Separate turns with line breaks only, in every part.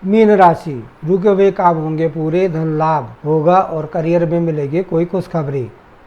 Mean राशि, रुके हुए काम होंगे पूरे, धन लाभ होगा और करियर में मिलेगी कोई खुशखबरी।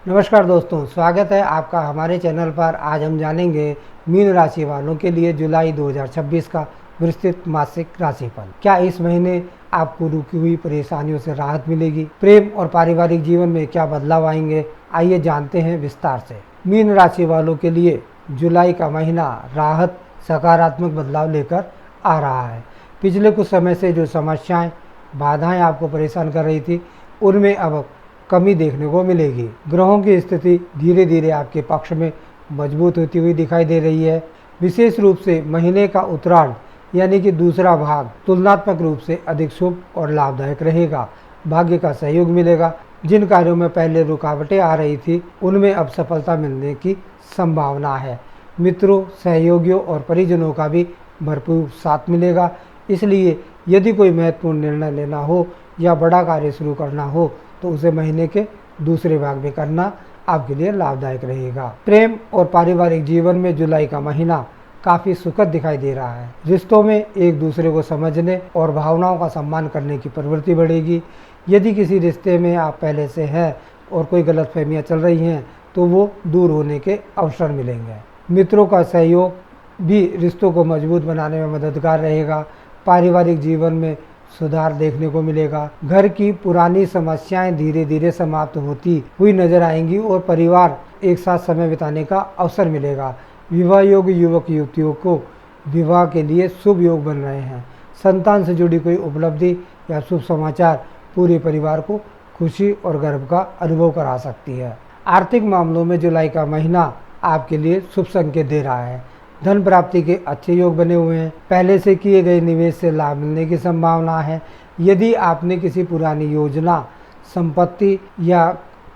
नमस्कार दोस्तों, स्वागत है आपका हमारे चैनल पर। आज हम जानेंगे मीन राशि वालों के लिए जुलाई 2026 का विस्तृत मासिक राशिफल। क्या इस महीने आपको रुकी हुई परेशानियों से राहत मिलेगी? प्रेम और पारिवारिक जीवन में क्या बदलाव आएंगे? आइए जानते हैं विस्तार से। मीन राशि वालों के लिए जुलाई का महीना राहत, सकारात्मक बदलाव लेकर आ रहा है। पिछले कुछ समय से जो समस्याएं, बाधाएं आपको परेशान कर रही थी, उनमें अब कमी देखने को मिलेगी। ग्रहों की स्थिति धीरे धीरे आपके पक्ष में मजबूत होती हुई दिखाई दे रही है। विशेष रूप से महीने का उत्तरार्ध यानी कि दूसरा भाग तुलनात्मक रूप से अधिक शुभ और लाभदायक रहेगा। भाग्य का सहयोग मिलेगा। जिन कार्यों में पहले रुकावटें आ रही थी, उनमें अब सफलता मिलने की संभावना है। मित्रों, सहयोगियों और परिजनों का भी भरपूर साथ मिलेगा। इसलिए यदि कोई महत्वपूर्ण निर्णय लेना हो या बड़ा कार्य शुरू करना हो तो उसे महीने के दूसरे भाग में करना आपके लिए लाभदायक रहेगा। प्रेम और पारिवारिक जीवन में जुलाई का महीना काफ़ी सुखद दिखाई दे रहा है। रिश्तों में एक दूसरे को समझने और भावनाओं का सम्मान करने की प्रवृत्ति बढ़ेगी। यदि किसी रिश्ते में आप पहले से हैं और कोई गलतफहमियां चल रही हैं तो वो दूर होने के अवसर मिलेंगे। मित्रों का सहयोग भी रिश्तों को मजबूत बनाने में मददगार रहेगा। पारिवारिक जीवन में सुधार देखने को मिलेगा। घर की पुरानी समस्याएं धीरे धीरे समाप्त होती हुई नजर आएंगी और परिवार एक साथ समय बिताने का अवसर मिलेगा। विवाह योग्य युवक युवतियों को विवाह के लिए शुभ योग बन रहे हैं। संतान से जुड़ी कोई उपलब्धि या शुभ समाचार पूरे परिवार को खुशी और गर्व का अनुभव करा सकती है। आर्थिक मामलों में जुलाई का महीना आपके लिए शुभ संकेत दे रहा है। धन प्राप्ति के अच्छे योग बने हुए हैं। पहले से किए गए निवेश से लाभ मिलने की संभावना है। यदि आपने किसी पुरानी योजना, संपत्ति या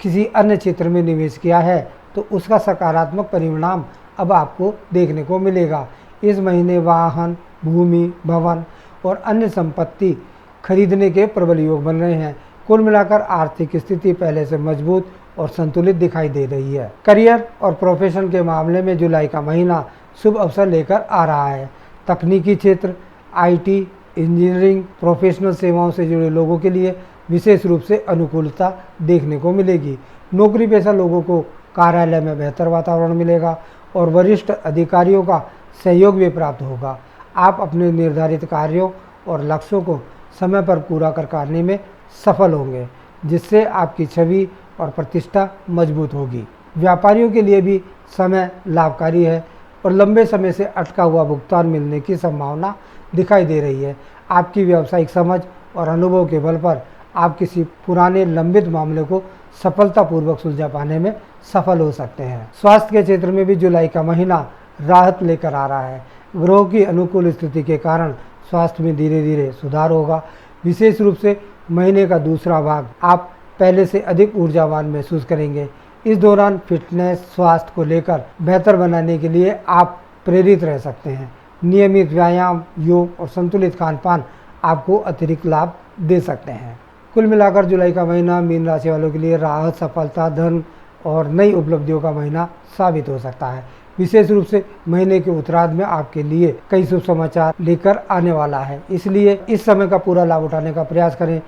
किसी अन्य क्षेत्र में निवेश किया है तो उसका सकारात्मक परिणाम अब आपको देखने को मिलेगा। इस महीने वाहन, भूमि, भवन और अन्य संपत्ति खरीदने के प्रबल योग बन रहे हैं। कुल मिलाकर आर्थिक स्थिति पहले से मजबूत और संतुलित दिखाई दे रही है। करियर और प्रोफेशन के मामले में जुलाई का महीना शुभ अवसर लेकर आ रहा है। तकनीकी क्षेत्र, आईटी, इंजीनियरिंग, प्रोफेशनल सेवाओं से जुड़े लोगों के लिए विशेष रूप से अनुकूलता देखने को मिलेगी। नौकरी पेशा लोगों को कार्यालय में बेहतर वातावरण मिलेगा और वरिष्ठ अधिकारियों का सहयोग भी प्राप्त होगा। आप अपने निर्धारित कार्यों और लक्ष्यों को समय पर पूरा करने में सफल होंगे, जिससे आपकी छवि और प्रतिष्ठा मजबूत होगी। व्यापारियों के लिए भी समय लाभकारी है और लंबे समय से अटका हुआ भुगतान मिलने की संभावना दिखाई दे रही है। आपकी व्यावसायिक समझ और अनुभव के बल पर आप किसी पुराने लंबित मामले को सफलतापूर्वक सुलझा पाने में सफल हो सकते हैं। स्वास्थ्य के क्षेत्र में भी जुलाई का महीना राहत लेकर आ रहा है। ग्रहों की अनुकूल स्थिति के कारण स्वास्थ्य में धीरे धीरे सुधार होगा। विशेष रूप से महीने का दूसरा भाग आप पहले से अधिक ऊर्जावान महसूस करेंगे। इस दौरान फिटनेस, स्वास्थ्य को लेकर बेहतर बनाने के लिए आप प्रेरित रह सकते हैं। नियमित व्यायाम, योग और संतुलित खान पान आपको अतिरिक्त लाभ दे सकते हैं। कुल मिलाकर जुलाई का महीना मीन राशि वालों के लिए राहत, सफलता, धन और नई उपलब्धियों का महीना साबित हो सकता है। विशेष रूप से महीने के उत्तरार्ध में आपके लिए कई शुभ समाचार लेकर आने वाला है। इसलिए इस समय का पूरा लाभ उठाने का प्रयास करें।